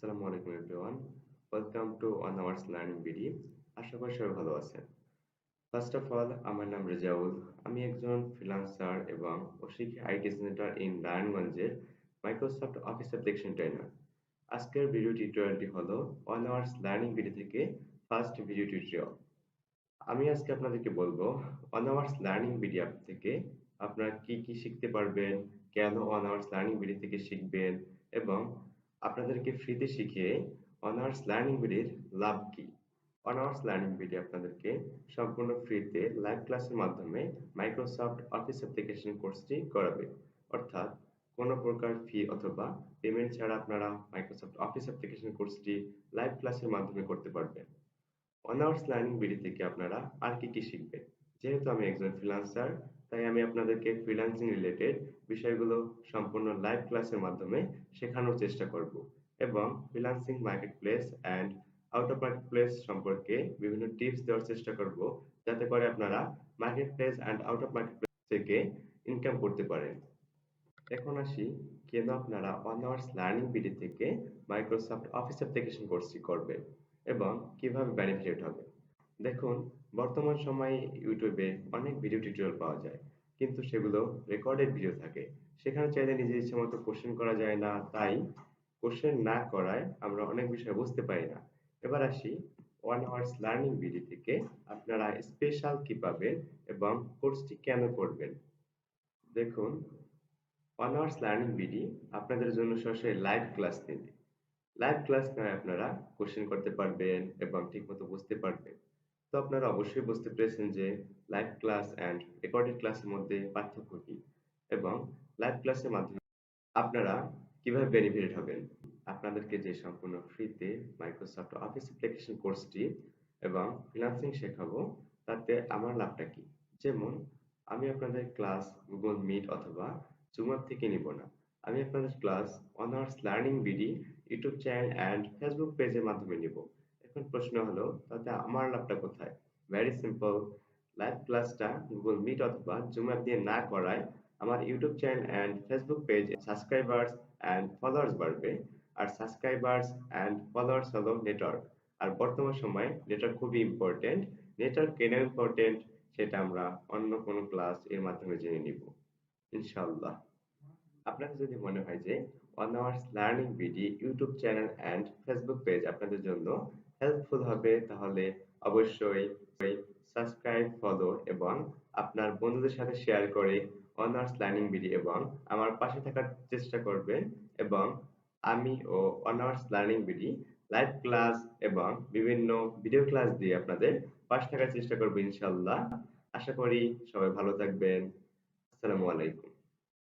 আসসালামু আলাইকুম everyone. Welcome to on ours learning BD. আশা করি সবাই ভালো আছেন। ফার্স্ট অফ অল, আমার নাম রেজাউল। আমি একজন ফ্রিল্যান্সার এবং শিখি আইটি সেন্টার ইন নারায়ণগঞ্জের মাইক্রোসফট অফিস অ্যাপ্লিকেশন ট্রেনার। আজকের ভিডিও টিউটোরিয়ালটি হলো অন আওয়ার্স লার্নিং বিডি থেকে ফার্স্ট ভিডিও টিউটোরিয়াল। আমি আজকে আপনাদেরকে বলবো on ours learning BD app থেকে আপনারা কি কি শিখতে পারবেন, কেন অন আওয়ার্স লার্নিং বিডি থেকে শিখবেন এবং আপনাদেরকে ফ্রিতে শিখিয়ে অন আওয়ার্স লার্নিং বিডির লাভ কি। অন আওয়ার্স লার্নিং বিডি আপনাদেরকে সম্পূর্ণ ফ্রিতে লাইভ ক্লাসের মাধ্যমে মাইক্রোসফট অফিস অ্যাপ্লিকেশন কোর্সটি করাবে। অর্থাৎ কোনো প্রকার ফি অথবা পেমেন্ট ছাড়া আপনারা মাইক্রোসফট অফিস অ্যাপ্লিকেশন কোর্সটি লাইভ ক্লাসের মাধ্যমে করতে পারবেন। অন আওয়ার্স লার্নিং বিডি থেকে আপনারা আর কি কি শিখবেন। যেহেতু আমি একজন ফ্রিল্যান্সার, তাই আমি আপনাদেরকে ফ্রিল্যান্সিং রিলেটেড বিষয়গুলো সম্পূর্ণ লাইভ ক্লাসের মাধ্যমে শেখানোর চেষ্টা করব এবং freelancing market place and out of market place সম্পর্কে বিভিন্ন টিপস দেওয়ার চেষ্টা করব, যাতে করে আপনারা market place and out of market place থেকে ইনকাম করতে পারেন। এখন আসি কেন আপনারা অন আওয়ার্স লার্নিং বিডি থেকে মাইক্রোসফট অফিস অ্যাপ্লিকেশন কোর্সটি করবেন এবং কিভাবে বেনিফিট হবে। দেখুন, বর্তমান সময়ে ইউটিউবে অনেক ভিডিও টিউটোরিয়াল পাওয়া যায়, কিন্তু সেগুলো রেকর্ডেড ভিডিও থাকে। সেখানে চাইলে নিজের ইচ্ছে মতো কোশ্চেন করা যায় না, তাই কোশ্চেন না করায় আমরা অনেক বিষয় বুঝতে পারি না। এবার আসি ওয়ান আওয়ার্স লার্নিং বিডি থেকে আপনারা স্পেশাল কি পাবেন এবং কোর্সটি কেন করবেন। দেখুন, অন আওয়ার্স লার্নিং বিডি আপনাদের জন্য সরাসরি লাইভ ক্লাস নেবে। লাইভ ক্লাস নয়, আপনারা কোশ্চেন করতে পারবেন এবং ঠিকমতো বুঝতে পারবেন। তো আপনারা অবশ্যই বুঝতে পেরেছেন যে লাইভ ক্লাস অ্যান্ড রেকর্ডেড ক্লাসের মধ্যে পার্থক্য কি এবং লাইভ ক্লাসের মাধ্যমে আপনারা কিভাবে বেনিফিট হবেন। আপনাদেরকে যে সম্পূর্ণ ফ্রিতে মাইক্রোসফট অফিস অ্যাপ্লিকেশন কোর্সটি এবং ফ্রিল্যান্সিং শেখাবো, তাতে আমার লাভটা কি। যেমন, আমি আপনাদের ক্লাস গুগল মিট অথবা জুম অ্যাপ থেকে নিব না। আমি আপনাদের class on ours learning BD YouTube channel and Facebook পেজের মাধ্যমে নিব। এখন প্রশ্ন হলো, তাতে আমার লাভটা কোথায়? Very simple. লাইভ ক্লাসটা গুগল মিট অথবা জুম অ্যাপ দিয়ে না করায় আমার YouTube channel and Facebook page subscribers and followers বাড়বে। আর সাবস্ক্রাইবার্স অ্যান্ড ফলোয়ার্স হলো নেটওয়ার্ক। আর বর্তমান সময়ে নেটওয়ার্ক খুবই ইম্পর্টেন্ট। নেটওয়ার্ক কেন ইম্পর্টেন্ট, সেটা আমরা অন্য কোনো ক্লাস এর মাধ্যমে জেনে নিব ইনশাআল্লাহ। আপনাদের যদি মনে হয় যে on ours learning BD YouTube channel and Facebook page আপনাদের জন্য হেল্পফুল হবে, তাহলে অবশ্যই সাবস্ক্রাইব, ফলো এবং আপনার বন্ধুদের সাথে শেয়ার করে অন আওয়ার্স লার্নিং বিডি এবং আমার পাশে থাকার চেষ্টা করবেন। এবং আমি ও on ours learning BD live class এবং বিভিন্ন ভিডিও ক্লাস দিয়ে আপনাদের পাশে থাকার চেষ্টা করবো ইনশাআল্লাহ। আশা করি সবাই ভালো থাকবেন। আসসালামু আলাইকুম।